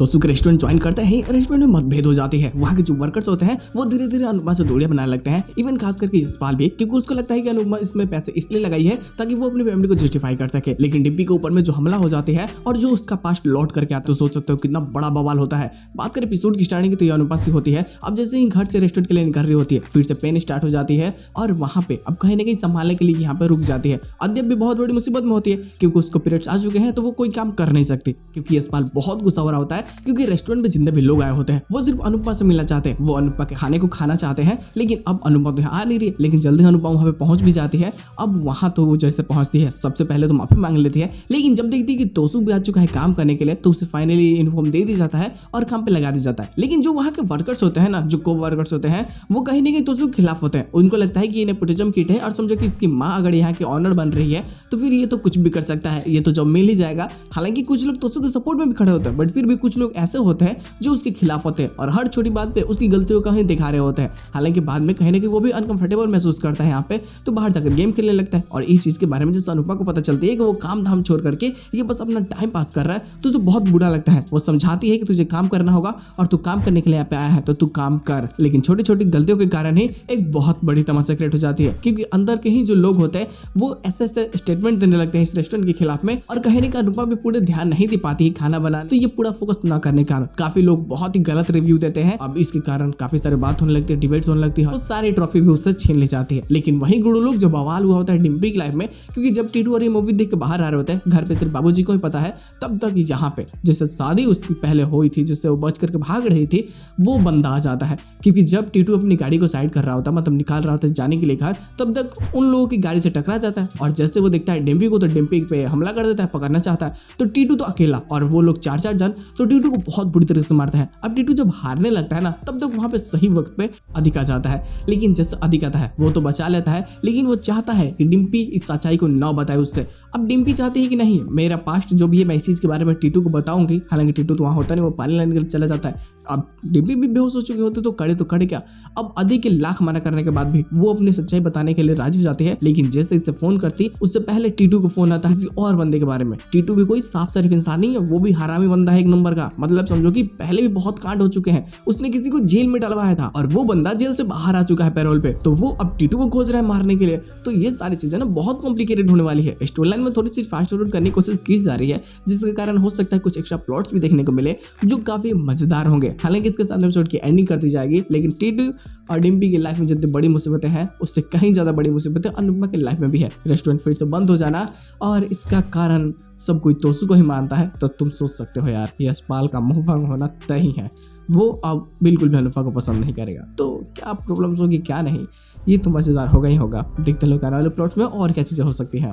तोसू के restaurant join करते हैं, रेस्टोरेंट में मतभेद हो जाती है। वहाँ के जो वर्कर्स होते हैं वो धीरे धीरे अनुपमा से दूरियां बनाने लगते हैं, इवन खास करके यशपाल भी, क्योंकि उसको लगता है कि अनुपमा इसमें पैसे इसलिए लगाई है ताकि वो अपनी फैमिली को जस्टिफाई कर सके। लेकिन डिम्पी के ऊपर में जो हमला हो जाती है और जो उसका पास्ट लौट करके आता है, तो सोच सकते हो कितना बड़ा बवाल होता है। बात करें एपिसोड की स्टार्टिंग की, तो ये अनुपमा से होती है। अब जैसे ही घर से रेस्टोरेंट के लिए निकल रही होती है, फिर से पेन स्टार्ट हो जाती है और वहाँ पे अब कहीं ना कहीं संभालने के लिए यहाँ पे रुक जाती है। अद्यप भी बहुत बड़ी मुसीबत में होती है क्योंकि उसको पीरियड्स आ चुके हैं, तो वो कोई काम कर नहीं सकती। क्योंकि यशपाल बहुत गुस्सा हो रहा होता है क्योंकि रेस्टोरेंट में जितने भी लोग आए होते हैं वो सिर्फ अनुपमा से मिलना चाहते हैं, वो अनुपमा के खाने को खाना चाहते हैं। लेकिन अब अनुपमा तो यहाँ आ नहीं रही है, लेकिन जल्दी अनुपमा वहाँ पे पहुंच भी जाती है। अब वहाँ तो वो जैसे पहुंचती है, सबसे पहले तो माफी मांग लेती है, लेकिन जब देखती है कि तोसू भी आ चुका है काम करने के लिए, तो उसे फाइनली इन्फॉर्म दे दी जाता है और काम पे लगा दिया जाता है। लेकिन जो वहाँ के वर्कर्स होते हैं ना, जो को वर्कर्स होते हैं, वो कहीं ना कहीं तोसू के खिलाफ होते हैं। उनको लगता है कि ये नेपोटिज्म किट है और समझो कि इसकी माँ अगर यहाँ की ऑनर बन रही है तो फिर ये तो कुछ भी कर सकता है, ये तो जॉब मिल ही जाएगा। हालांकि कुछ लोग तोसू के सपोर्ट में भी खड़े होते हैं, बट फिर भी कुछ लोग ऐसे होते हैं जो उसके खिलाफ होते हैं और हर छोटी बात पे उसकी गलतियों का ही दिखा रहे होते हैं। हालांकि बाद में कहीं ना कहीं वो भी अनकंफर्टेबल महसूस करता है यहाँ पे, तो बाहर जाकर गेम खेलने लगता है। और इस चीज के बारे में जैसे अनुपमा को पता चलती है कि वो काम धाम छोड़ करके ये बस अपना टाइम पास कर रहा है, तो उसे बहुत बुरा लगता है। वो समझाती है कि तुझे काम करना होगा और तू काम करने के लिए यहाँ पे आया है तो तू काम कर। लेकिन छोटी छोटी गलतियों के कारण ही एक बहुत बड़ी तमाशा क्रिएट हो जाती है, क्योंकि अंदर के ही जो लोग होते हैं वो ऐसे स्टेटमेंट देने लगते हैं इस रेस्टोरेंट के खिलाफ में, और कहने का अनुपमा भी पूरे ध्यान नहीं दे पाती है खाना बनाने, तो ये पूरा फोकस ना करने के कारण काफी लोग बहुत ही गलत रिव्यू देते हैं। अब इसके कारण काफी सारी बात होने लगती है, डिबेट्स होने लगती है और सारी ट्रॉफी भी उससे छीन ली जाती है। लेकिन वही गुरु लोग जो बवाल हुआ होता है डिम्पी की लाइफ में, क्योंकि जब टीटू और ये मूवी देख के बाहर आ रहे होते हैं, घर पे सिर्फ बाबूजी को ही पता है, तब तक यहाँ पे जैसे शादी उसकी पहले हुई थी, जिससे वो बच करके भाग रही थी, वो बंदा आ जाता है। क्योंकि जब टीटू अपनी गाड़ी को साइड कर रहा होता, मतलब निकाल रहा होता है जाने के लिए घर, तब तक उन लोगों की गाड़ी से टकरा जाता है और जैसे वो देखता है डिम्पी को, तो डिम्पी पे हमला कर देता है, पकड़ना चाहता है। तो टीटू तो अकेला और वो लोग 4-4 जन, तो टीटू को बहुत बुरी तरह से मारता है। अब टीटू जब हारने लगता है ना, तब तक वहां पे सही वक्त पे अधिक आ जाता है। लेकिन जैसे अधिक आता है वो तो बचा लेता है, लेकिन वो चाहता है कि डिम्पी इस सच्चाई को न बताए उससे। अब डिम्पी चाहती है कि नहीं, मेरा पास्ट जो भी है मैं इस चीज के बारे में टीटू को बताऊंगी। हालांकि टीटू तो वहां होता नहीं, वो पानी लाने के लिए चला जाता है। अब डिम्पी भी बेहोश हो चुकी होती, तो करे क्या। अब अधिक के लाख मना करने के बाद भी वो अपनी सच्चाई बताने के लिए राजी हो जाती है। लेकिन जैसे इसे फोन करती, उससे पहले टीटू को फोन आता है किसी और बंदे के बारे में। टीटू भी कोई साफ साफ इंसान नहीं है, वो भी हरामी बंदा है एक नंबर का। मतलब समझो कि पहले भी बहुत कांड हो चुके हैं, उसने किसी को जेल में डलवाया था और वो बंदा जेल से बाहर आ चुका है पैरोल पे, तो वो अब टीटू को खोज रहा है मारने के लिए। तो ये सारी चीजें ना बहुत कॉम्प्लिकेटेड होने वाली है। स्टोरी लाइन में थोड़ी सी फास्ट फॉरवर्ड करने की कोशिश की जा रही है, जिसके कारण हो सकता है कुछ एक्स्ट्रा प्लॉट्स भी देखने को मिले जो काफी मजेदार होंगे। हालांकि इसके साथ एपिसोड की एंडिंग कर दी जाएगी, लेकिन टीटू और डिम्पी की लाइफ में जितनी बड़ी मुसीबतें हैं, उससे कहीं ज्यादा बड़ी मुसीबतें अनुपमा की लाइफ में भी है। रेस्टोरेंट फिर से बंद हो जाना और इसका कारण सब कोई तोसू को ही मानता है, तो तुम सोच सकते हो यार यशपाल का मुंह भंग होना तय ही है। वो अब बिल्कुल भी अनुपमा को पसंद नहीं करेगा। तो क्या प्रॉब्लम्स होगी क्या नहीं, ये तो मजेदार होगा ही होगा। देखते हैं लोग आने वाले प्लॉट्स में और क्या चीजें हो सकती हैं।